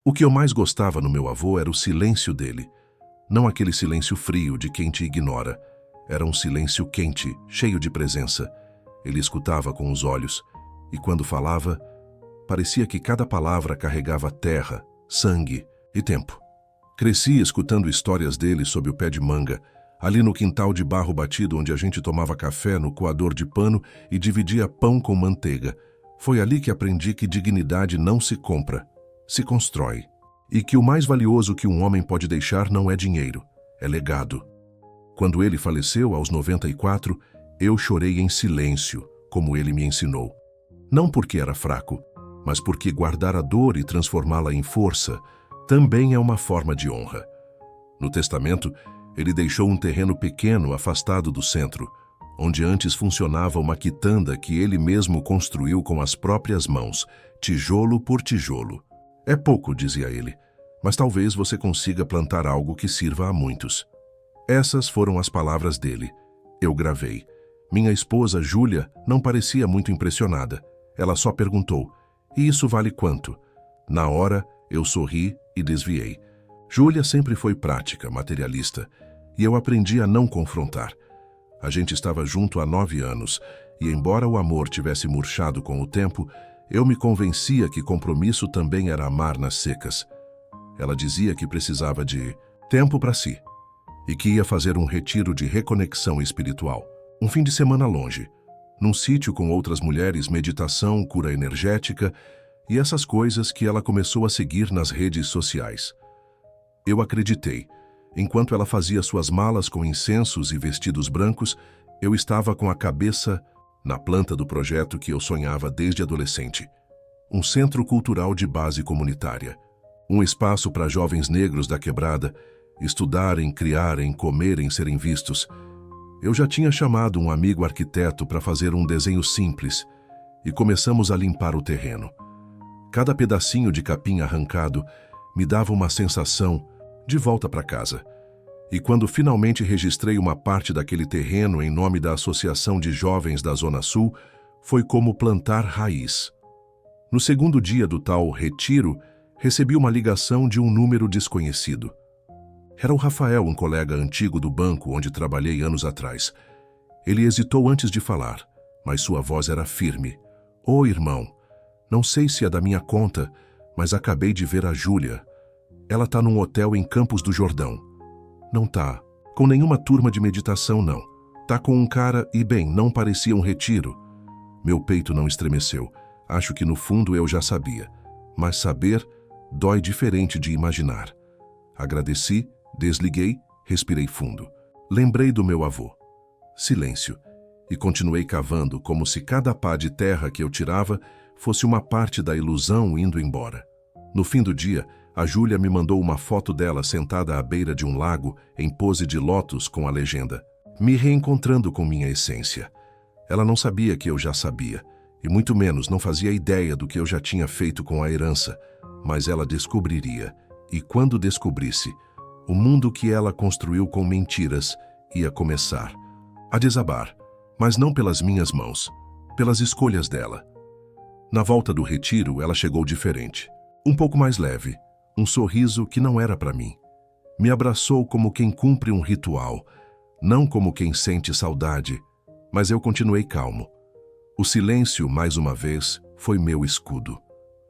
O que eu mais gostava no meu avô era o silêncio dele. Não aquele silêncio frio de quem te ignora. Era um silêncio quente, cheio de presença. Ele escutava com os olhos, e quando falava, parecia que cada palavra carregava terra, sangue e tempo. Cresci escutando histórias dele sob o pé de manga, ali no quintal de barro batido onde a gente tomava café no coador de pano e dividia pão com manteiga. Foi ali que aprendi que dignidade não se compra, se constrói. E que o mais valioso que um homem pode deixar não é dinheiro, é legado. Quando ele faleceu aos 94, eu chorei em silêncio, como ele me ensinou. Não porque era fraco, mas porque guardar a dor e transformá-la em força também é uma forma de honra. No testamento, ele deixou um terreno pequeno afastado do centro, onde antes funcionava uma quitanda que ele mesmo construiu com as próprias mãos, tijolo por tijolo. É pouco, dizia ele, mas talvez você consiga plantar algo que sirva a muitos. Essas foram as palavras dele. Eu gravei. Minha esposa, Júlia, não parecia muito impressionada. Ela só perguntou, e isso vale quanto? Na hora, eu sorri e desviei. Júlia sempre foi prática, materialista, e eu aprendi a não confrontar. A gente estava junto há 9 anos, e embora o amor tivesse murchado com o tempo, eu me convencia que compromisso também era amar nas secas. Ela dizia que precisava de tempo para si, e que ia fazer um retiro de reconexão espiritual. Um fim de semana longe, num sítio com outras mulheres, meditação, cura energética e essas coisas que ela começou a seguir nas redes sociais. Eu acreditei. Enquanto ela fazia suas malas com incensos e vestidos brancos, eu estava com a cabeça na planta do projeto que eu sonhava desde adolescente. Um centro cultural de base comunitária. Um espaço para jovens negros da quebrada estudarem, criarem, comerem, serem vistos. Eu já tinha chamado um amigo arquiteto para fazer um desenho simples e começamos a limpar o terreno. Cada pedacinho de capim arrancado me dava uma sensação de volta para casa. E quando finalmente registrei uma parte daquele terreno em nome da Associação de Jovens da Zona Sul, foi como plantar raiz. No segundo dia do tal retiro, recebi uma ligação de um número desconhecido. Era o Rafael, um colega antigo do banco onde trabalhei anos atrás. Ele hesitou antes de falar, mas sua voz era firme. Ô, irmão, não sei se é da minha conta, mas acabei de ver a Júlia. Ela tá num hotel em Campos do Jordão. Não tá com nenhuma turma de meditação, não. Tá com um cara e, bem, não parecia um retiro. Meu peito não estremeceu. Acho que no fundo eu já sabia. Mas saber dói diferente de imaginar. Agradeci, desliguei, respirei fundo. Lembrei do meu avô. Silêncio. E continuei cavando como se cada pá de terra que eu tirava fosse uma parte da ilusão indo embora. No fim do dia, a Júlia me mandou uma foto dela sentada à beira de um lago em pose de lótus com a legenda: me reencontrando com minha essência. Ela não sabia que eu já sabia, e muito menos não fazia ideia do que eu já tinha feito com a herança, mas ela descobriria, e quando descobrisse, o mundo que ela construiu com mentiras ia começar a desabar, mas não pelas minhas mãos, pelas escolhas dela. Na volta do retiro, ela chegou diferente, um pouco mais leve, um sorriso que não era para mim. Me abraçou como quem cumpre um ritual, não como quem sente saudade, mas eu continuei calmo. O silêncio, mais uma vez, foi meu escudo.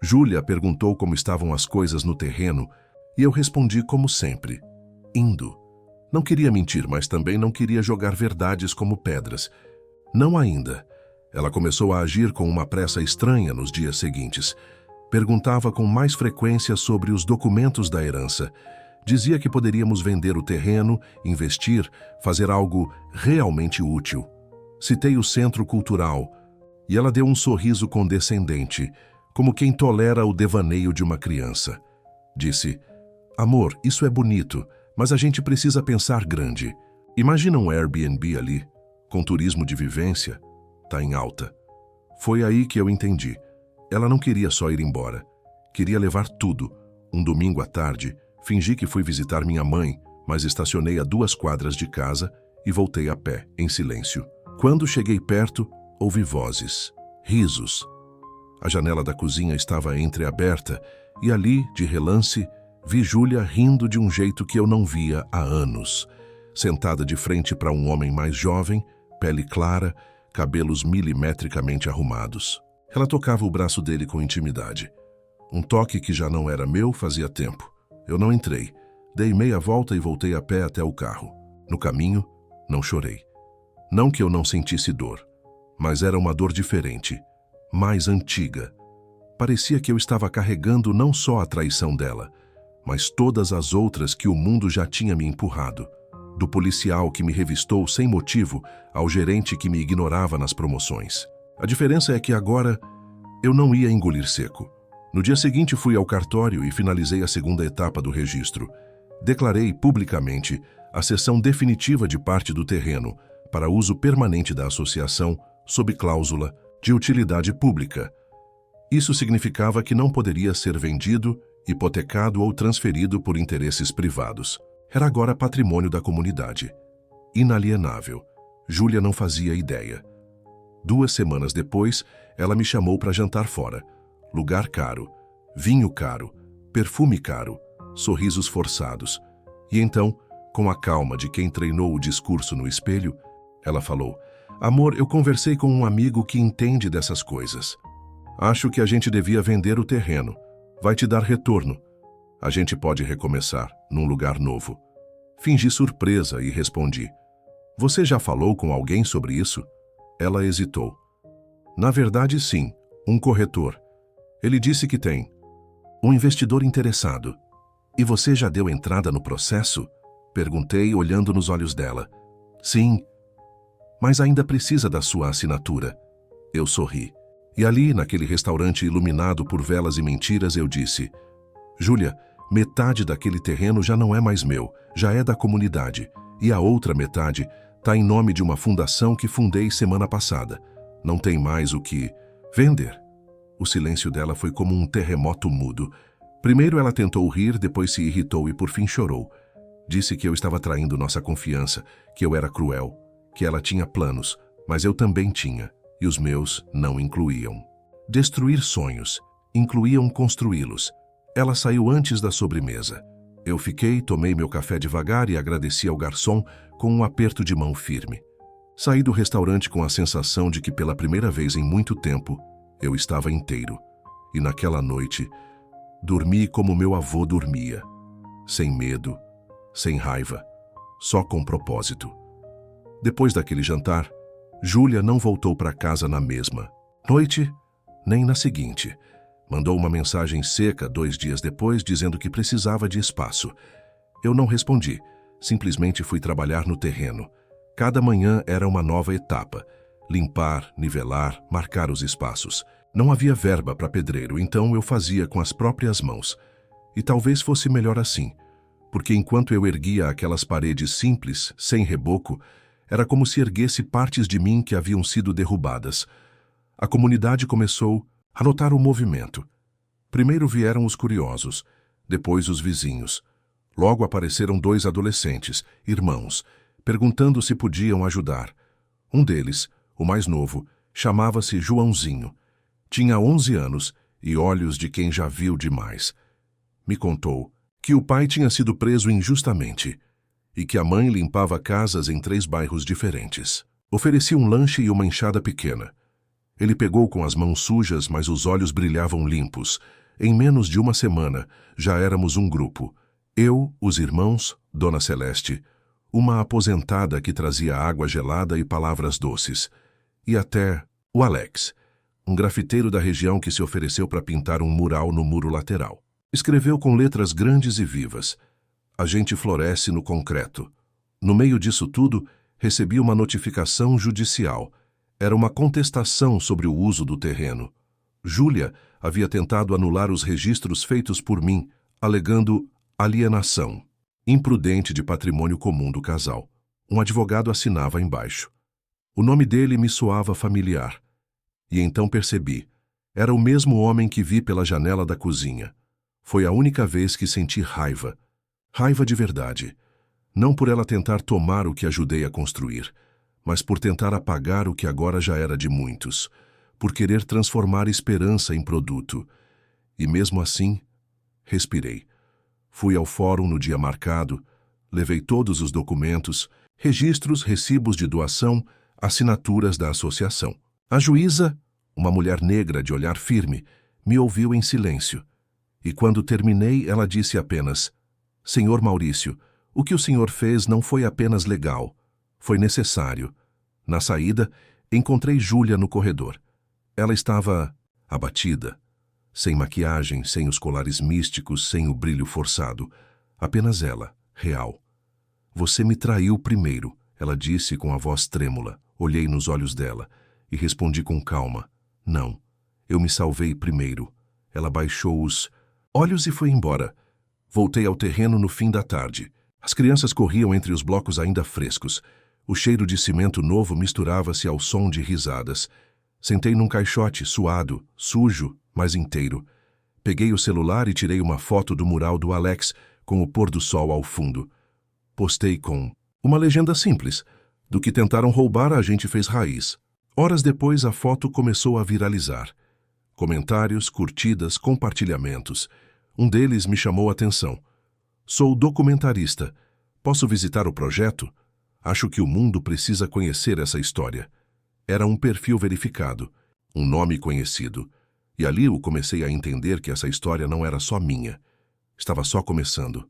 Júlia perguntou como estavam as coisas no terreno e eu respondi como sempre, indo. Não queria mentir, mas também não queria jogar verdades como pedras. Não ainda. Ela começou a agir com uma pressa estranha nos dias seguintes. Perguntava com mais frequência sobre os documentos da herança. Dizia que poderíamos vender o terreno, investir, fazer algo realmente útil. Citei o centro cultural e ela deu um sorriso condescendente, como quem tolera o devaneio de uma criança. Disse: amor, isso é bonito, mas a gente precisa pensar grande. Imagina um Airbnb ali, com turismo de vivência, tá em alta. Foi aí que eu entendi. Ela não queria só ir embora. Queria levar tudo. Um domingo à tarde, fingi que fui visitar minha mãe, mas estacionei a 2 quadras de casa e voltei a pé, em silêncio. Quando cheguei perto, ouvi vozes, risos. A janela da cozinha estava entreaberta E ali, de relance, vi Júlia rindo de um jeito que eu não via há anos, sentada de frente para um homem mais jovem, pele clara, cabelos milimetricamente arrumados. Ela tocava o braço dele com intimidade. Um toque que já não era meu fazia tempo. Eu não entrei. Dei meia volta e voltei a pé até o carro. No caminho, não chorei. Não que eu não sentisse dor, mas era uma dor diferente, mais antiga. Parecia que eu estava carregando não só a traição dela, mas todas as outras que o mundo já tinha me empurrado. Do policial que me revistou sem motivo ao gerente que me ignorava nas promoções. A diferença é que agora eu não ia engolir seco. No dia seguinte fui ao cartório e finalizei a segunda etapa do registro. Declarei publicamente a cessão definitiva de parte do terreno para uso permanente da associação sob cláusula de utilidade pública. Isso significava que não poderia ser vendido, hipotecado ou transferido por interesses privados. Era agora patrimônio da comunidade. Inalienável. Júlia não fazia ideia. 2 semanas depois, ela me chamou para jantar fora. Lugar caro, vinho caro, perfume caro, sorrisos forçados. E então, com a calma de quem treinou o discurso no espelho, ela falou: "Amor, eu conversei com um amigo que entende dessas coisas. Acho que a gente devia vender o terreno. Vai te dar retorno. A gente pode recomeçar, num lugar novo." Fingi surpresa e respondi: "Você já falou com alguém sobre isso?" Ela hesitou. "Na verdade, sim, um corretor. Ele disse que tem um investidor interessado." "E você já deu entrada no processo?" Perguntei, olhando nos olhos dela. "Sim, mas ainda precisa da sua assinatura." Eu sorri. E ali, naquele restaurante iluminado por velas e mentiras, eu disse: "Júlia, metade daquele terreno já não é mais meu, já é da comunidade. E a outra metade está em nome de uma fundação que fundei semana passada. Não tem mais o que vender." O silêncio dela foi como um terremoto mudo. Primeiro ela tentou rir, depois se irritou e por fim chorou. Disse que eu estava traindo nossa confiança, que eu era cruel, que ela tinha planos, mas eu também tinha, e os meus não incluíam. Destruir sonhos, incluíam construí-los. Ela saiu antes da sobremesa. Eu fiquei, tomei meu café devagar e agradeci ao garçom com um aperto de mão firme. Saí do restaurante com a sensação de que pela primeira vez em muito tempo eu estava inteiro. E naquela noite, dormi como meu avô dormia. Sem medo, sem raiva, só com propósito. Depois daquele jantar, Júlia não voltou para casa na mesma noite, nem na seguinte. Mandou uma mensagem seca 2 dias depois, dizendo que precisava de espaço. Eu não respondi, simplesmente fui trabalhar no terreno. Cada manhã era uma nova etapa. Limpar, nivelar, marcar os espaços. Não havia verba para pedreiro, então eu fazia com as próprias mãos. E talvez fosse melhor assim, porque enquanto eu erguia aquelas paredes simples, sem reboco, era como se erguesse partes de mim que haviam sido derrubadas. A comunidade começou a notar o movimento. Primeiro vieram os curiosos, depois os vizinhos. Logo apareceram 2 adolescentes, irmãos, perguntando se podiam ajudar. Um deles, o mais novo, chamava-se Joãozinho. Tinha 11 anos e olhos de quem já viu demais. Me contou que o pai tinha sido preso injustamente e que a mãe limpava casas em 3 bairros diferentes. Ofereci um lanche e uma enxada pequena. Ele pegou com as mãos sujas, mas os olhos brilhavam limpos. Em menos de 1 semana, já éramos um grupo. Eu, os irmãos, Dona Celeste, uma aposentada que trazia água gelada e palavras doces, e até o Alex, um grafiteiro da região que se ofereceu para pintar um mural no muro lateral. Escreveu com letras grandes e vivas: "A gente floresce no concreto." No meio disso tudo, recebi uma notificação judicial. Era uma contestação sobre o uso do terreno. Júlia havia tentado anular os registros feitos por mim, alegando alienação imprudente de patrimônio comum do casal. Um advogado assinava embaixo. O nome dele me soava familiar. E então percebi. Era o mesmo homem que vi pela janela da cozinha. Foi a única vez que senti raiva. Raiva de verdade. Não por ela tentar tomar o que ajudei a construir, mas por tentar apagar o que agora já era de muitos, por querer transformar esperança em produto. E mesmo assim, Respirei. Fui ao fórum no dia marcado, levei todos os documentos, registros, recibos de doação, assinaturas da associação. A juíza, uma mulher negra de olhar firme, me ouviu em silêncio. E quando terminei, ela disse apenas: Senhor Maurício, o que o senhor fez não foi apenas legal, foi necessário. Na saída, encontrei Júlia no corredor. Ela estava abatida, sem maquiagem, sem os colares místicos, sem o brilho forçado. Apenas ela, real. Você me traiu primeiro, ela disse com a voz trêmula. Olhei nos olhos dela e respondi com calma: Não, eu me salvei primeiro. Ela baixou os olhos e foi embora. Voltei ao terreno no fim da tarde. As crianças corriam entre os blocos ainda frescos. O cheiro de cimento novo misturava-se ao som de risadas. Sentei num caixote, suado, sujo, mas inteiro. Peguei o celular e tirei uma foto do mural do Alex, com o pôr do sol ao fundo. Postei com uma legenda simples: do que tentaram roubar, a gente fez raiz. Horas depois, a foto começou a viralizar. Comentários, curtidas, compartilhamentos. Um deles me chamou a atenção. Sou documentarista. Posso visitar o projeto? Acho que o mundo precisa conhecer essa história. Era um perfil verificado, um nome conhecido. E ali eu comecei a entender que essa história não era só minha. Estava só começando.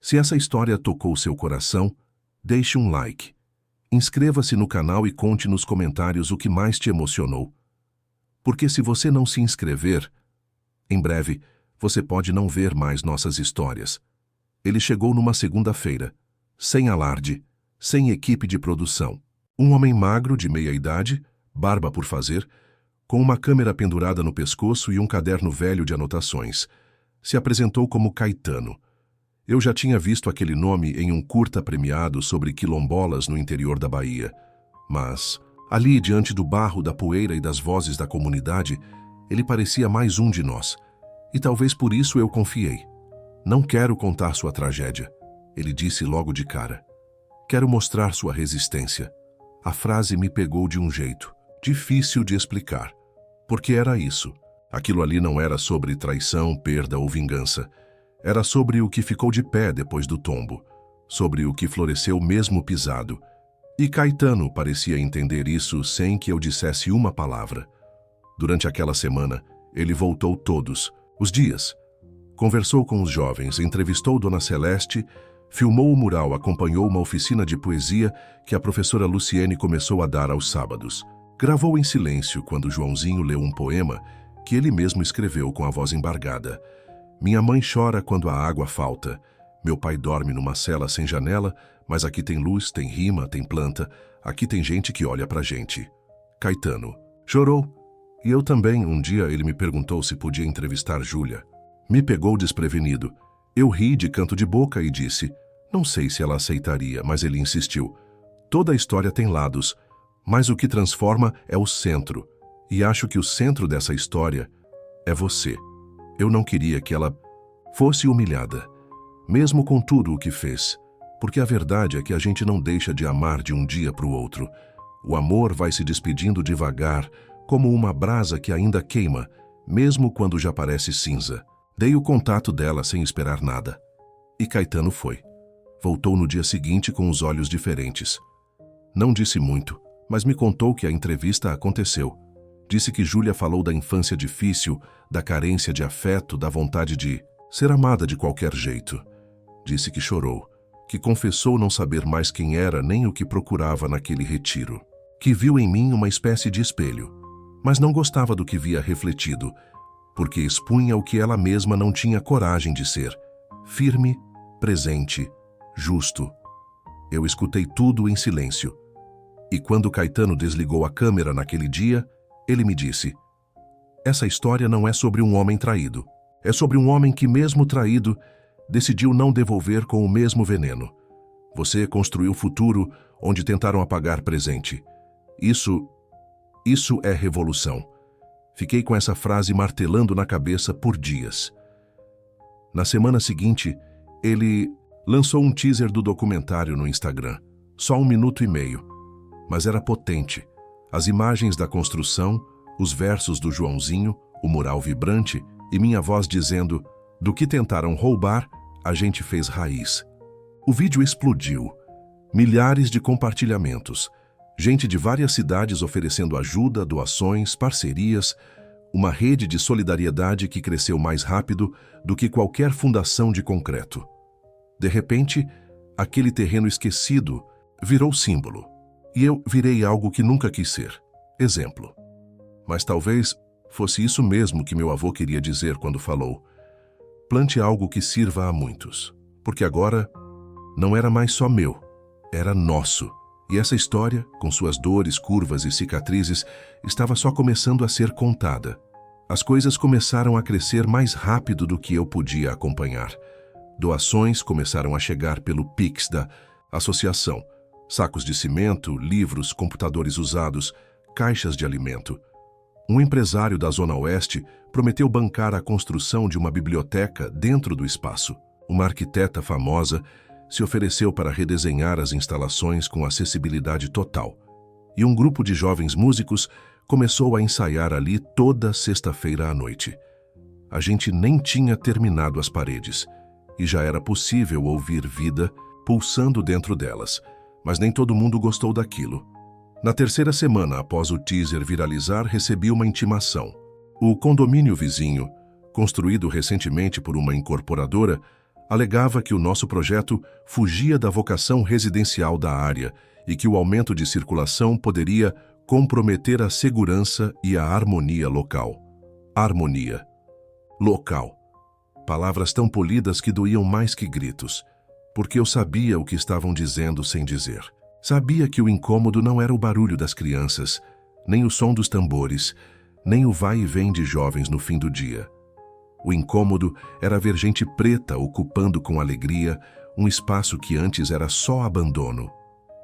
Se essa história tocou seu coração, deixe um like. Inscreva-se no canal e conte nos comentários o que mais te emocionou. Porque se você não se inscrever, em breve, você pode não ver mais nossas histórias. Ele chegou numa segunda-feira, sem alarde, sem equipe de produção. Um homem magro de meia-idade, barba por fazer, com uma câmera pendurada no pescoço e um caderno velho de anotações. Se apresentou como Caetano. Eu já tinha visto aquele nome em um curta premiado sobre quilombolas no interior da Bahia. Mas, ali diante do barro, da poeira e das vozes da comunidade, ele parecia mais um de nós. E talvez por isso eu confiei. Não quero contar sua tragédia, ele disse logo de cara. Quero mostrar sua resistência. A frase me pegou de um jeito difícil de explicar. Porque era isso. Aquilo ali não era sobre traição, perda ou vingança. Era sobre o que ficou de pé depois do tombo. Sobre o que floresceu mesmo pisado. E Caetano parecia entender isso sem que eu dissesse uma palavra. Durante aquela semana, ele voltou todos os dias. Conversou com os jovens, entrevistou Dona Celeste, filmou o mural, acompanhou uma oficina de poesia que a professora Luciene começou a dar aos sábados. Gravou em silêncio quando Joãozinho leu um poema que ele mesmo escreveu com a voz embargada. Minha mãe chora quando a água falta. Meu pai dorme numa cela sem janela, mas aqui tem luz, tem rima, tem planta. Aqui tem gente que olha pra gente. Caetano chorou. E eu também. Um dia ele me perguntou se podia entrevistar Júlia. Me pegou desprevenido. Eu ri de canto de boca e disse: não sei se ela aceitaria, mas ele insistiu. Toda a história tem lados, mas o que transforma é o centro. E acho que o centro dessa história é você. Eu não queria que ela fosse humilhada, mesmo com tudo o que fez. Porque a verdade é que a gente não deixa de amar de um dia para o outro. O amor vai se despedindo devagar, como uma brasa que ainda queima, mesmo quando já parece cinza. Dei o contato dela sem esperar nada. E Caetano foi. Voltou no dia seguinte com os olhos diferentes. Não disse muito, mas me contou que a entrevista aconteceu. Disse que Júlia falou da infância difícil, da carência de afeto, da vontade de ser amada de qualquer jeito. Disse que chorou, que confessou não saber mais quem era nem o que procurava naquele retiro. Que viu em mim uma espécie de espelho, mas não gostava do que via refletido, porque expunha o que ela mesma não tinha coragem de ser: firme, presente, justo. Eu escutei tudo em silêncio. E quando Caetano desligou a câmera naquele dia, ele me disse: essa história não é sobre um homem traído. É sobre um homem que, mesmo traído, decidiu não devolver com o mesmo veneno. Você construiu futuro onde tentaram apagar presente. Isso é revolução. Fiquei com essa frase martelando na cabeça por dias. Na semana seguinte, ele lançou um teaser do documentário no Instagram. Só 1 minuto e meio. Mas era potente. As imagens da construção, os versos do Joãozinho, o mural vibrante e minha voz dizendo: Do que tentaram roubar, a gente fez raiz. O vídeo explodiu. Milhares de compartilhamentos. Gente de várias cidades oferecendo ajuda, doações, parcerias, uma rede de solidariedade que cresceu mais rápido do que qualquer fundação de concreto. De repente, aquele terreno esquecido virou símbolo. E eu virei algo que nunca quis ser. Exemplo. Mas talvez fosse isso mesmo que meu avô queria dizer quando falou: plante algo que sirva a muitos. Porque agora não era mais só meu, era nosso. E essa história, com suas dores, curvas e cicatrizes, estava só começando a ser contada. As coisas começaram a crescer mais rápido do que eu podia acompanhar. Doações começaram a chegar pelo Pix da associação. Sacos de cimento, livros, computadores usados, caixas de alimento. Um empresário da Zona Oeste prometeu bancar a construção de uma biblioteca dentro do espaço. Uma arquiteta famosa se ofereceu para redesenhar as instalações com acessibilidade total. E um grupo de jovens músicos começou a ensaiar ali toda sexta-feira à noite. A gente nem tinha terminado as paredes, e já era possível ouvir vida pulsando dentro delas, mas nem todo mundo gostou daquilo. Na terceira semana após o teaser viralizar, recebi uma intimação. O condomínio vizinho, construído recentemente por uma incorporadora, alegava que o nosso projeto fugia da vocação residencial da área e que o aumento de circulação poderia comprometer a segurança e a harmonia local. Harmonia. Local. Palavras tão polidas que doíam mais que gritos, porque eu sabia o que estavam dizendo sem dizer. Sabia que o incômodo não era o barulho das crianças, nem o som dos tambores, nem o vai e vem de jovens no fim do dia. O incômodo era ver gente preta ocupando com alegria um espaço que antes era só abandono.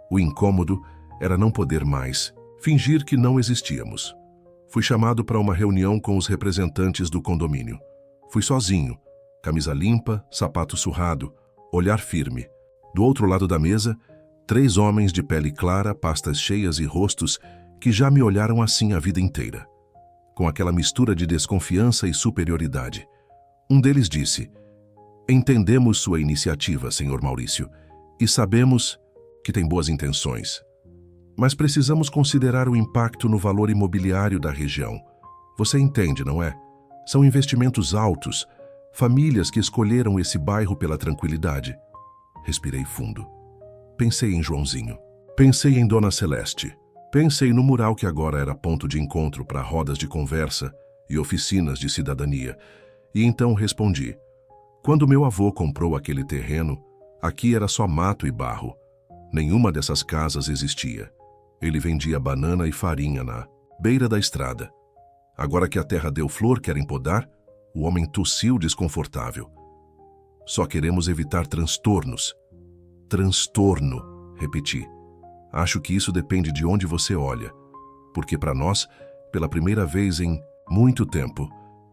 O incômodo era não poder mais, fingir que não existíamos. Fui chamado para uma reunião com os representantes do condomínio. Fui sozinho, camisa limpa, sapato surrado, olhar firme. Do outro lado da mesa, 3 homens de pele clara, pastas cheias e rostos que já me olharam assim a vida inteira, com aquela mistura de desconfiança e superioridade. Um deles disse: entendemos sua iniciativa, Sr. Maurício, e sabemos que tem boas intenções. Mas precisamos considerar o impacto no valor imobiliário da região. Você entende, não é? São investimentos altos, famílias que escolheram esse bairro pela tranquilidade. Respirei fundo. Pensei em Joãozinho. Pensei em Dona Celeste. Pensei no mural que agora era ponto de encontro para rodas de conversa e oficinas de cidadania. E então respondi: quando meu avô comprou aquele terreno, aqui era só mato e barro. Nenhuma dessas casas existia. Ele vendia banana e farinha na beira da estrada. Agora que a terra deu flor, querem podar? O homem tossiu desconfortável. Só queremos evitar transtornos. Transtorno, repeti. Acho que isso depende de onde você olha. Porque para nós, pela primeira vez em muito tempo,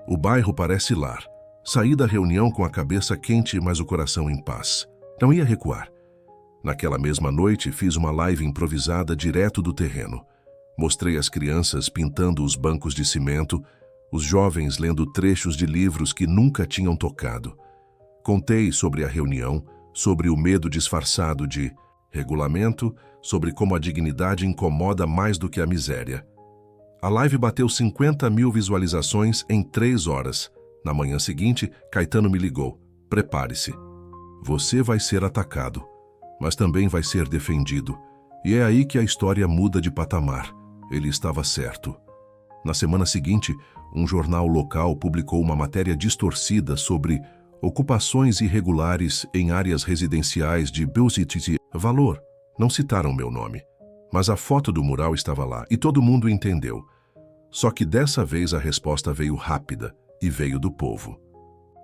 o bairro parece lar. Saí da reunião com a cabeça quente, mas o coração em paz. Não ia recuar. Naquela mesma noite, fiz uma live improvisada direto do terreno. Mostrei as crianças pintando os bancos de cimento, os jovens lendo trechos de livros que nunca tinham tocado. Contei sobre a reunião, sobre o medo disfarçado de regulamento, sobre como a dignidade incomoda mais do que a miséria. A live bateu 50 mil visualizações em 3 horas. Na manhã seguinte, Caetano me ligou. Prepare-se. Você vai ser atacado, mas também vai ser defendido. E é aí que a história muda de patamar. Ele estava certo. Na semana seguinte, um jornal local publicou uma matéria distorcida sobre ocupações irregulares em áreas residenciais de Belziti. Valor. Não citaram meu nome. Mas a foto do mural estava lá e todo mundo entendeu. Só que dessa vez a resposta veio rápida e veio do povo.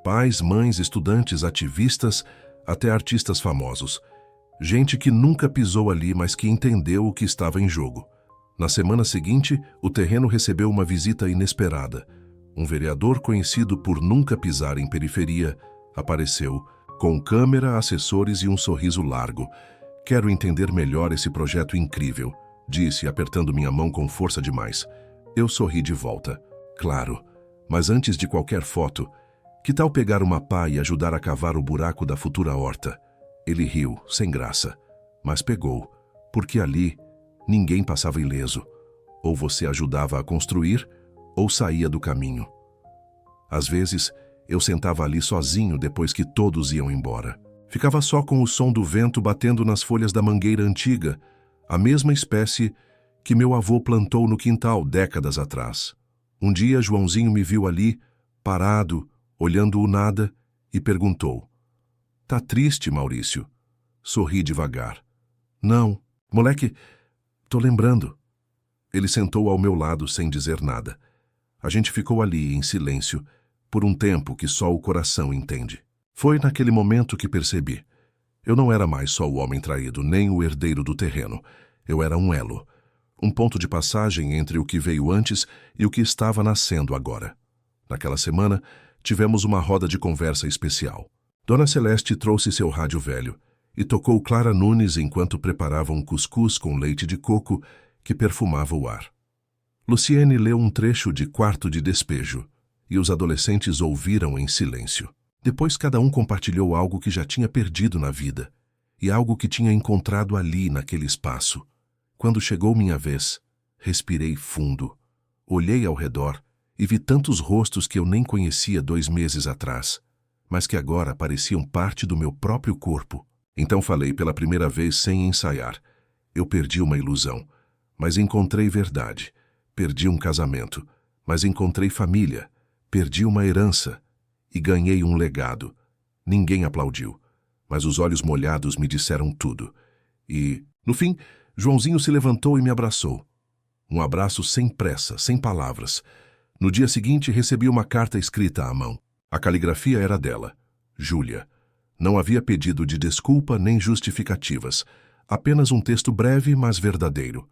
Pais, mães, estudantes, ativistas, até artistas famosos. Gente que nunca pisou ali, mas que entendeu o que estava em jogo. Na semana seguinte, o terreno recebeu uma visita inesperada. Um vereador conhecido por nunca pisar em periferia apareceu, com câmera, assessores e um sorriso largo. Quero entender melhor esse projeto incrível, disse, apertando minha mão com força demais. Eu sorri de volta. Claro, mas antes de qualquer foto, Que tal pegar uma pá e ajudar a cavar o buraco da futura horta? Ele riu, sem graça, mas pegou, porque ali ninguém passava ileso. Ou você ajudava a construir, ou saía do caminho. Às vezes, eu sentava ali sozinho depois que todos iam embora. Ficava só com o som do vento batendo nas folhas da mangueira antiga, a mesma espécie que meu avô plantou no quintal décadas atrás. Um dia, Joãozinho me viu ali, parado, olhando o nada, e perguntou: "Tá triste, Maurício?" Sorri devagar. "Não, moleque, tô lembrando." Ele sentou ao meu lado sem dizer nada. A gente ficou ali, em silêncio, por um tempo que só o coração entende. Foi naquele momento que percebi. Eu não era mais só o homem traído, nem o herdeiro do terreno. Eu era um elo. Um ponto de passagem entre o que veio antes e o que estava nascendo agora. Naquela semana, tivemos uma roda de conversa especial. Dona Celeste trouxe seu rádio velho e tocou Clara Nunes enquanto preparava um cuscuz com leite de coco que perfumava o ar. Luciene leu um trecho de Quarto de Despejo e os adolescentes ouviram em silêncio. Depois cada um compartilhou algo que já tinha perdido na vida e algo que tinha encontrado ali naquele espaço. Quando chegou minha vez, respirei fundo, olhei ao redor e vi tantos rostos que eu nem conhecia 2 meses atrás, mas que agora pareciam parte do meu próprio corpo. Então falei pela primeira vez sem ensaiar. Eu perdi uma ilusão, mas encontrei verdade. Perdi um casamento, mas encontrei família. Perdi uma herança e ganhei um legado. Ninguém aplaudiu, mas os olhos molhados me disseram tudo. E, no fim, Joãozinho se levantou e me abraçou. Um abraço sem pressa, sem palavras. No dia seguinte, recebi uma carta escrita à mão. A caligrafia era dela, Júlia. Não havia pedido de desculpa nem justificativas. Apenas um texto breve, mas verdadeiro.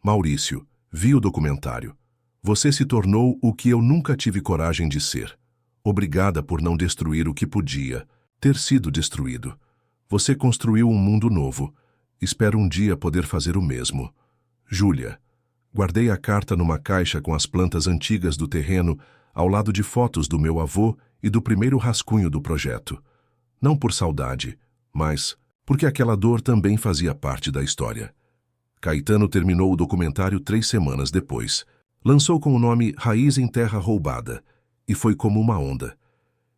Maurício, vi o documentário. Você se tornou o que eu nunca tive coragem de ser. Obrigada por não destruir o que podia ter sido destruído. Você construiu um mundo novo. Espero um dia poder fazer o mesmo. Júlia. Guardei a carta numa caixa com as plantas antigas do terreno, ao lado de fotos do meu avô e do primeiro rascunho do projeto. Não por saudade, mas porque aquela dor também fazia parte da história. Caetano terminou o documentário 3 semanas depois. Lançou com o nome Raiz em Terra Roubada, e foi como uma onda.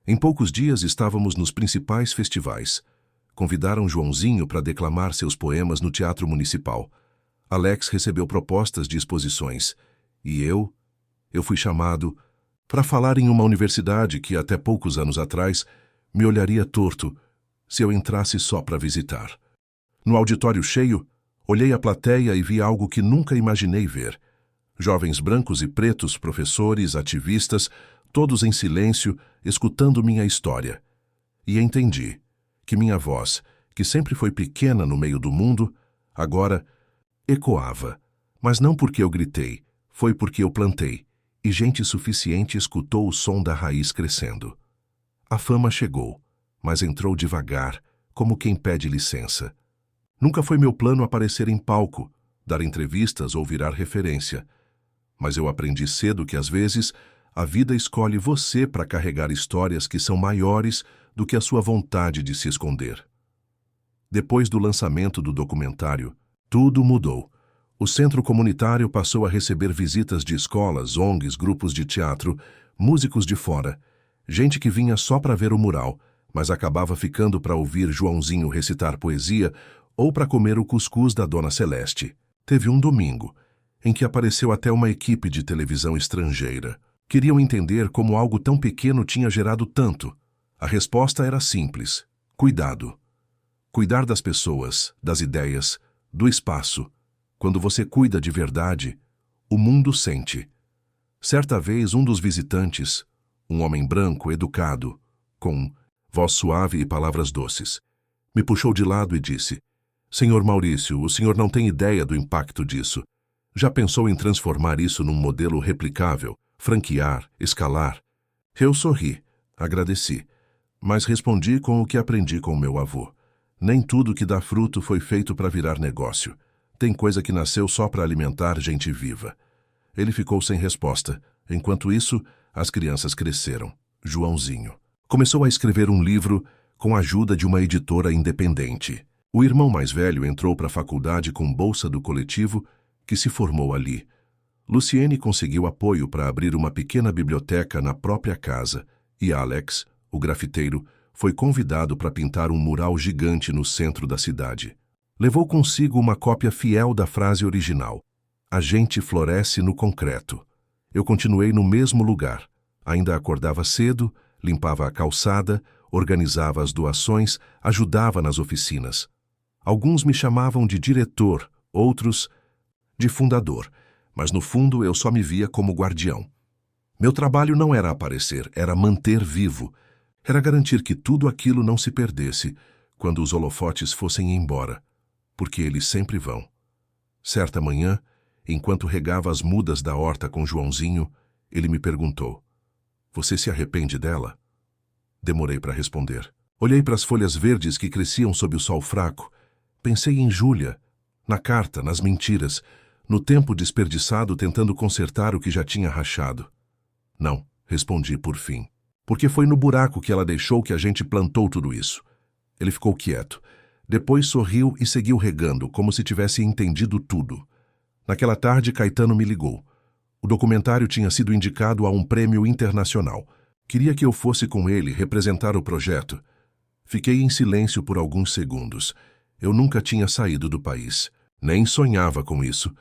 Em poucos dias estávamos nos principais festivais. Convidaram Joãozinho para declamar seus poemas no Teatro Municipal. Alex recebeu propostas de exposições. E eu fui chamado para falar em uma universidade que até poucos anos atrás me olharia torto se eu entrasse só para visitar. No auditório cheio, olhei a plateia e vi algo que nunca imaginei ver. Jovens brancos e pretos, professores, ativistas, todos em silêncio, escutando minha história. E entendi que minha voz, que sempre foi pequena no meio do mundo, agora ecoava. Mas não porque eu gritei, foi porque eu plantei, e gente suficiente escutou o som da raiz crescendo. A fama chegou, mas entrou devagar, como quem pede licença. Nunca foi meu plano aparecer em palco, dar entrevistas ou virar referência. Mas eu aprendi cedo que, às vezes, a vida escolhe você para carregar histórias que são maiores do que a sua vontade de se esconder. Depois do lançamento do documentário, tudo mudou. O centro comunitário passou a receber visitas de escolas, ONGs, grupos de teatro, músicos de fora, gente que vinha só para ver o mural, mas acabava ficando para ouvir Joãozinho recitar poesia ou para comer o cuscuz da Dona Celeste. Teve um domingo em que apareceu até uma equipe de televisão estrangeira. Queriam entender como algo tão pequeno tinha gerado tanto. A resposta era simples: cuidado. Cuidar das pessoas, das ideias, do espaço. Quando você cuida de verdade, o mundo sente. Certa vez, um dos visitantes, um homem branco, educado, com voz suave e palavras doces, me puxou de lado e disse: "Senhor Maurício, o senhor não tem ideia do impacto disso. Já pensou em transformar isso num modelo replicável, franquear, escalar?" Eu sorri, agradeci, mas respondi com o que aprendi com meu avô. Nem tudo que dá fruto foi feito para virar negócio. Tem coisa que nasceu só para alimentar gente viva. Ele ficou sem resposta. Enquanto isso, as crianças cresceram. Joãozinho. Começou a escrever um livro com a ajuda de uma editora independente. O irmão mais velho entrou para a faculdade com bolsa do coletivo, que se formou ali. Luciene conseguiu apoio para abrir uma pequena biblioteca na própria casa, e Alex, o grafiteiro, foi convidado para pintar um mural gigante no centro da cidade. Levou consigo uma cópia fiel da frase original: "A gente floresce no concreto". Eu continuei no mesmo lugar. Ainda acordava cedo, limpava a calçada, organizava as doações, ajudava nas oficinas. Alguns me chamavam de diretor, outros de fundador, mas no fundo eu só me via como guardião. Meu trabalho não era aparecer, era manter vivo. Era garantir que tudo aquilo não se perdesse quando os holofotes fossem embora, porque eles sempre vão. Certa manhã, enquanto regava as mudas da horta com Joãozinho, ele me perguntou: "Você se arrepende dela?" Demorei para responder. Olhei para as folhas verdes que cresciam sob o sol fraco. Pensei em Júlia, na carta, nas mentiras, no tempo desperdiçado tentando consertar o que já tinha rachado. "Não", respondi por fim. "Porque foi no buraco que ela deixou que a gente plantou tudo isso." Ele ficou quieto. Depois sorriu e seguiu regando, como se tivesse entendido tudo. Naquela tarde, Caetano me ligou. O documentário tinha sido indicado a um prêmio internacional. Queria que eu fosse com ele representar o projeto. Fiquei em silêncio por alguns segundos. Eu nunca tinha saído do país. Nem sonhava com isso.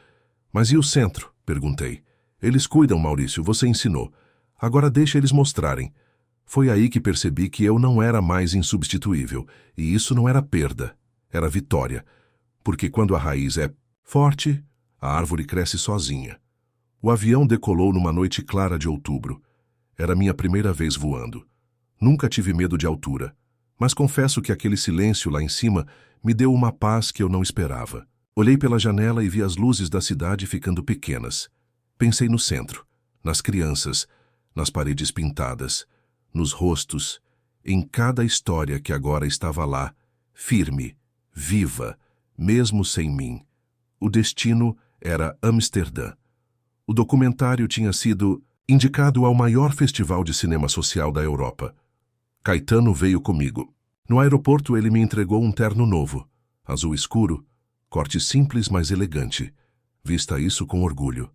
"Mas e o centro?" perguntei. "Eles cuidam, Maurício, você ensinou. Agora deixa eles mostrarem." Foi aí que percebi que eu não era mais insubstituível. E isso não era perda, era vitória. Porque quando a raiz é forte, a árvore cresce sozinha. O avião decolou numa noite clara de outubro. Era minha primeira vez voando. Nunca tive medo de altura, mas confesso que aquele silêncio lá em cima me deu uma paz que eu não esperava. Olhei pela janela e vi as luzes da cidade ficando pequenas. Pensei no centro, nas crianças, nas paredes pintadas, nos rostos, em cada história que agora estava lá, firme, viva, mesmo sem mim. O destino era Amsterdã. O documentário tinha sido indicado ao maior festival de cinema social da Europa. Caetano veio comigo. No aeroporto ele me entregou um terno novo, azul escuro, corte simples, mas elegante. Vista isso com orgulho.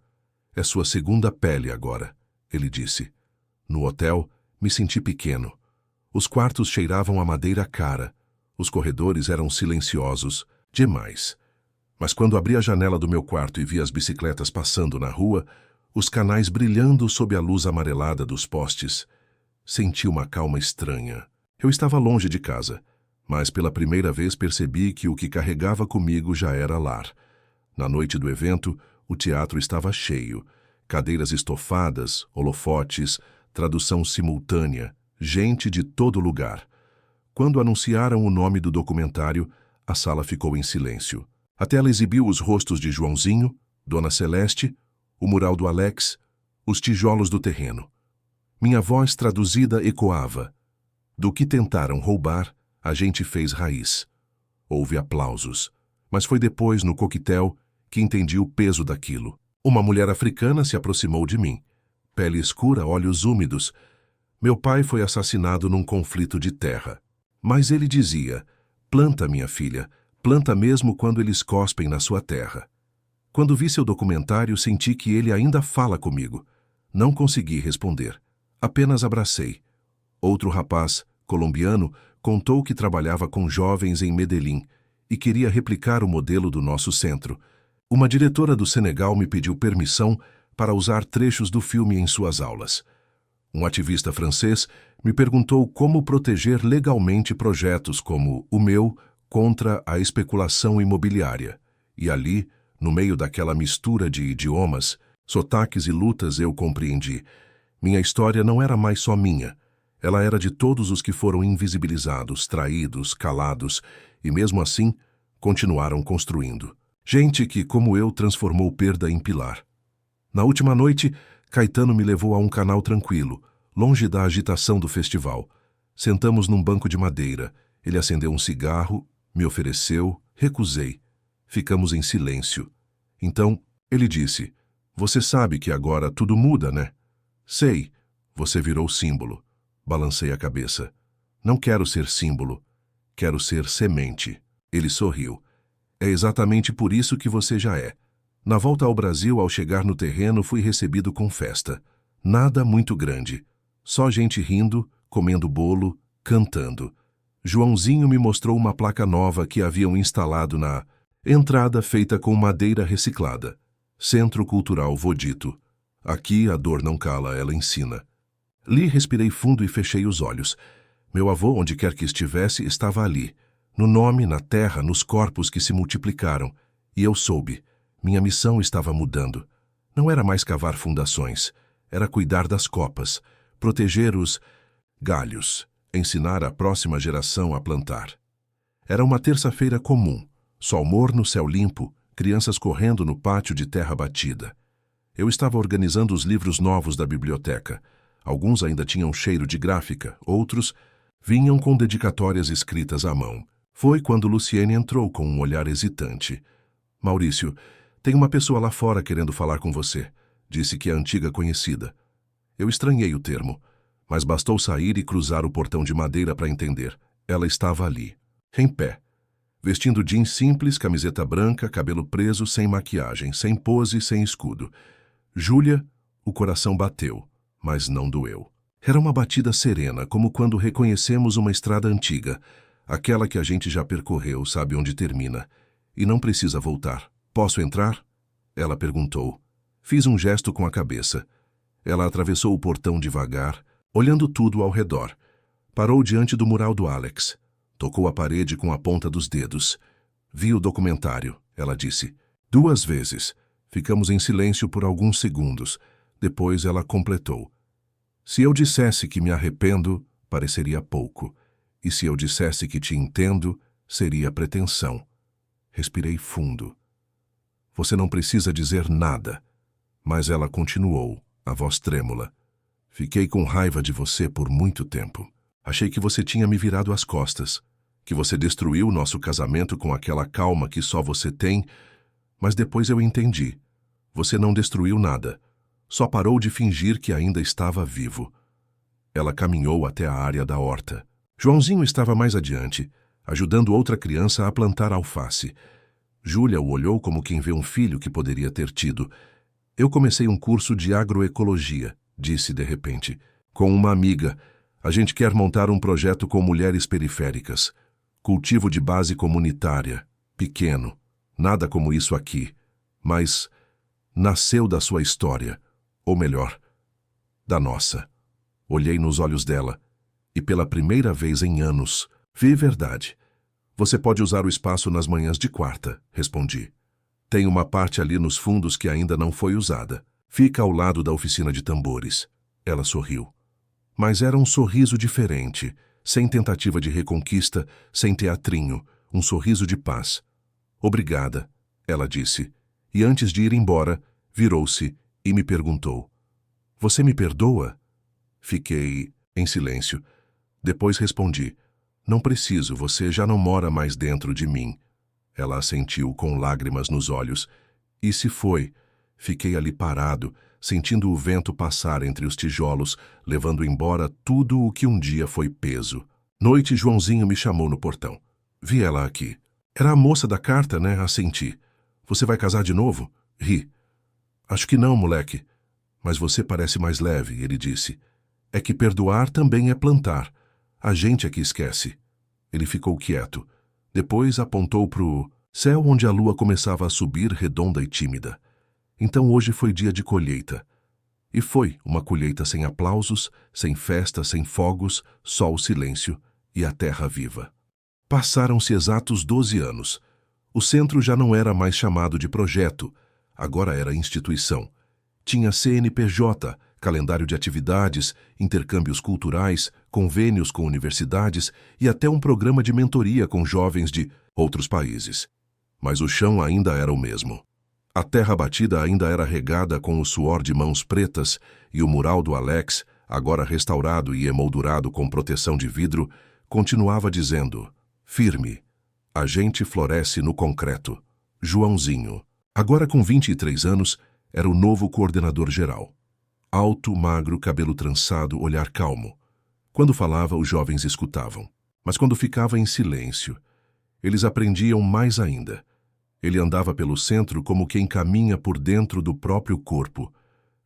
"É sua segunda pele agora", ele disse. No hotel, me senti pequeno. Os quartos cheiravam a madeira cara. Os corredores eram silenciosos, demais. Mas quando abri a janela do meu quarto e vi as bicicletas passando na rua, os canais brilhando sob a luz amarelada dos postes, senti uma calma estranha. Eu estava longe de casa, mas pela primeira vez percebi que o que carregava comigo já era lar. Na noite do evento, o teatro estava cheio. Cadeiras estofadas, holofotes, tradução simultânea, gente de todo lugar. Quando anunciaram o nome do documentário, a sala ficou em silêncio. A tela exibiu os rostos de Joãozinho, Dona Celeste, o mural do Alex, os tijolos do terreno. Minha voz traduzida ecoava. Do que tentaram roubar, a gente fez raiz. Houve aplausos, mas foi depois, no coquetel, que entendi o peso daquilo. Uma mulher africana se aproximou de mim. Pele escura, olhos úmidos. Meu pai foi assassinado num conflito de terra. Mas ele dizia: "Planta, minha filha, planta mesmo quando eles cospem na sua terra." Quando vi seu documentário, senti que ele ainda fala comigo. Não consegui responder. Apenas abracei. Outro rapaz, colombiano, contou que trabalhava com jovens em Medellín e queria replicar o modelo do nosso centro. Uma diretora do Senegal me pediu permissão para usar trechos do filme em suas aulas. Um ativista francês me perguntou como proteger legalmente projetos como o meu contra a especulação imobiliária. E ali, no meio daquela mistura de idiomas, sotaques e lutas, eu compreendi. Minha história não era mais só minha. Ela era de todos os que foram invisibilizados, traídos, calados, e mesmo assim, continuaram construindo. Gente que, como eu, transformou perda em pilar. Na última noite, Caetano me levou a um canal tranquilo, longe da agitação do festival. Sentamos num banco de madeira. Ele acendeu um cigarro, me ofereceu, recusei. Ficamos em silêncio. Então, ele disse: "Você sabe que agora tudo muda, né?" "Sei, você virou símbolo." Balancei a cabeça. Não quero ser símbolo. Quero ser semente. Ele sorriu. É exatamente por isso que você já é. Na volta ao Brasil, ao chegar no terreno, fui recebido com festa. Nada muito grande. Só gente rindo, comendo bolo, cantando. Joãozinho me mostrou uma placa nova que haviam instalado na entrada feita com madeira reciclada. Centro Cultural Vodito. Aqui a dor não cala, ela ensina. Li, respirei fundo e fechei os olhos. Meu avô, onde quer que estivesse, estava ali. No nome, na terra, nos corpos que se multiplicaram. E eu soube. Minha missão estava mudando. Não era mais cavar fundações. Era cuidar das copas. Proteger os galhos. Ensinar a próxima geração a plantar. Era uma terça-feira comum. Sol morno, céu limpo, crianças correndo no pátio de terra batida. Eu estava organizando os livros novos da biblioteca. Alguns ainda tinham cheiro de gráfica, outros vinham com dedicatórias escritas à mão. Foi quando Luciene entrou com um olhar hesitante. Maurício, tem uma pessoa lá fora querendo falar com você. Disse que é antiga conhecida. Eu estranhei o termo, mas bastou sair e cruzar o portão de madeira para entender. Ela estava ali, em pé. Vestindo jeans simples, camiseta branca, cabelo preso, sem maquiagem, sem pose, sem escudo. Júlia, o coração bateu, mas não doeu. Era uma batida serena, como quando reconhecemos uma estrada antiga, aquela que a gente já percorreu, sabe onde termina, e não precisa voltar. Posso entrar? Ela perguntou. Fiz um gesto com a cabeça. Ela atravessou o portão devagar, olhando tudo ao redor. Parou diante do mural do Alex. Tocou a parede com a ponta dos dedos. Vi o documentário, ela disse. 2 vezes. Ficamos em silêncio por alguns segundos. Depois ela completou. Se eu dissesse que me arrependo, pareceria pouco. E se eu dissesse que te entendo, seria pretensão. Respirei fundo. Você não precisa dizer nada. Mas ela continuou, a voz trêmula. Fiquei com raiva de você por muito tempo. Achei que você tinha me virado as costas, que você destruiu nosso casamento com aquela calma que só você tem, mas depois eu entendi. Você não destruiu nada, só parou de fingir que ainda estava vivo. Ela caminhou até a área da horta. Joãozinho estava mais adiante, ajudando outra criança a plantar alface. Júlia o olhou como quem vê um filho que poderia ter tido. Eu comecei um curso de agroecologia, disse de repente, com uma amiga. A gente quer montar um projeto com mulheres periféricas. Cultivo de base comunitária. Pequeno. Nada como isso aqui. Mas nasceu da sua história. Ou melhor, da nossa. Olhei nos olhos dela. E pela primeira vez em anos, vi verdade. Você pode usar o espaço nas manhãs de quarta, respondi. Tem uma parte ali nos fundos que ainda não foi usada. Fica ao lado da oficina de tambores. Ela sorriu. Mas era um sorriso diferente, sem tentativa de reconquista, sem teatrinho, um sorriso de paz. Obrigada, ela disse, e antes de ir embora, virou-se e me perguntou. Você me perdoa? Fiquei em silêncio. Depois respondi. Não preciso, você já não mora mais dentro de mim. Ela assentiu com lágrimas nos olhos. E se foi? Fiquei ali parado, sentindo o vento passar entre os tijolos, levando embora tudo o que um dia foi peso. Noite, Joãozinho me chamou no portão. Vi ela aqui. Era a moça da carta, né? Assenti. Você vai casar de novo? Ri. Acho que não, moleque. Mas você parece mais leve, ele disse. É que perdoar também é plantar. A gente é que esquece. Ele ficou quieto. Depois apontou pro céu onde a lua começava a subir redonda e tímida. Então hoje foi dia de colheita. E foi uma colheita sem aplausos, sem festa, sem fogos, só o silêncio e a terra viva. Passaram-se exatos 12 anos. O centro já não era mais chamado de projeto, agora era instituição. Tinha CNPJ, calendário de atividades, intercâmbios culturais, convênios com universidades e até um programa de mentoria com jovens de outros países. Mas o chão ainda era o mesmo. A terra batida ainda era regada com o suor de mãos pretas e o mural do Alex, agora restaurado e emoldurado com proteção de vidro, continuava dizendo, firme, a gente floresce no concreto. Joãozinho, agora com 23 anos, era o novo coordenador geral. Alto, magro, cabelo trançado, olhar calmo. Quando falava, os jovens escutavam. Mas quando ficava em silêncio, eles aprendiam mais ainda. Ele andava pelo centro como quem caminha por dentro do próprio corpo.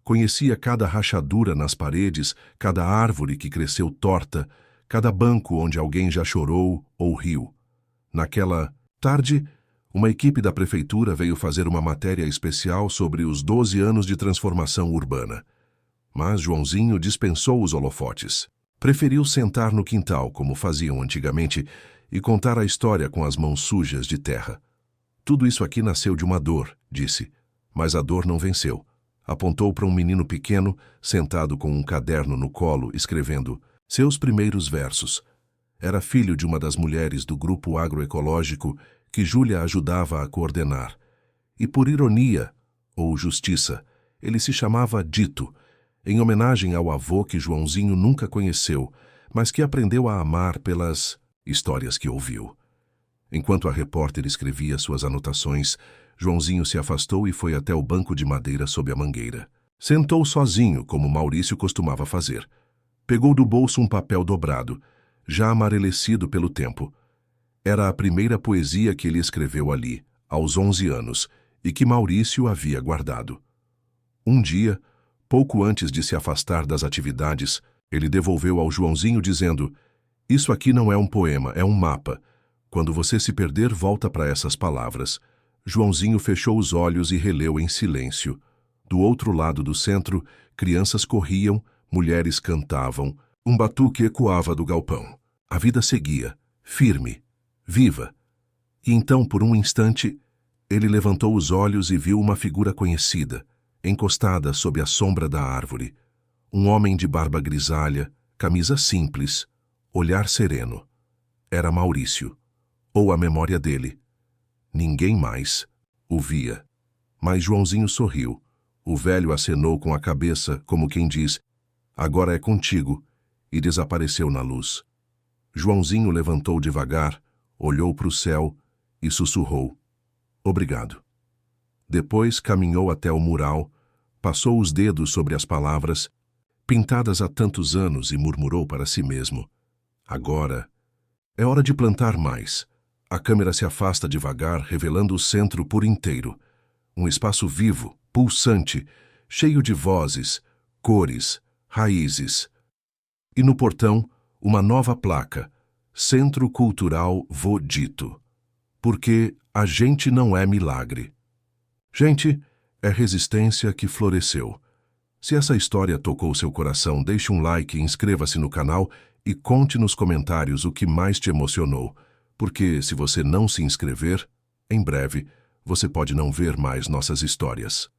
Conhecia cada rachadura nas paredes, cada árvore que cresceu torta, cada banco onde alguém já chorou ou riu. Naquela tarde, uma equipe da prefeitura veio fazer uma matéria especial sobre os 12 anos de transformação urbana. Mas Joãozinho dispensou os holofotes. Preferiu sentar no quintal, como faziam antigamente, e contar a história com as mãos sujas de terra. Tudo isso aqui nasceu de uma dor, disse, mas a dor não venceu. Apontou para um menino pequeno, sentado com um caderno no colo, escrevendo seus primeiros versos. Era filho de uma das mulheres do grupo agroecológico que Júlia ajudava a coordenar. E por ironia, ou justiça, ele se chamava Dito, em homenagem ao avô que Joãozinho nunca conheceu, mas que aprendeu a amar pelas histórias que ouviu. Enquanto a repórter escrevia suas anotações, Joãozinho se afastou e foi até o banco de madeira sob a mangueira. Sentou sozinho, como Maurício costumava fazer. Pegou do bolso um papel dobrado, já amarelecido pelo tempo. Era a primeira poesia que ele escreveu ali, aos 11 anos, e que Maurício havia guardado. Um dia, pouco antes de se afastar das atividades, ele devolveu ao Joãozinho dizendo: "Isso aqui não é um poema, é um mapa. Quando você se perder, volta para essas palavras." Joãozinho fechou os olhos e releu em silêncio. Do outro lado do centro, crianças corriam, mulheres cantavam, um batuque ecoava do galpão. A vida seguia, firme, viva. E então, por um instante, ele levantou os olhos e viu uma figura conhecida, encostada sob a sombra da árvore. Um homem de barba grisalha, camisa simples, olhar sereno. Era Maurício, ou a memória dele. Ninguém mais o via. Mas Joãozinho sorriu. O velho acenou com a cabeça, como quem diz: "Agora é contigo", e desapareceu na luz. Joãozinho levantou devagar, olhou para o céu e sussurrou: "Obrigado." Depois caminhou até o mural, passou os dedos sobre as palavras, pintadas há tantos anos, e murmurou para si mesmo: "Agora é hora de plantar mais." A câmera se afasta devagar, revelando o centro por inteiro. Um espaço vivo, pulsante, cheio de vozes, cores, raízes. E no portão, uma nova placa: Centro Cultural Vô Dito. Porque a gente não é milagre. Gente, é resistência que floresceu. Se essa história tocou seu coração, deixe um like, inscreva-se no canal e conte nos comentários o que mais te emocionou. Porque, se você não se inscrever, em breve, você pode não ver mais nossas histórias.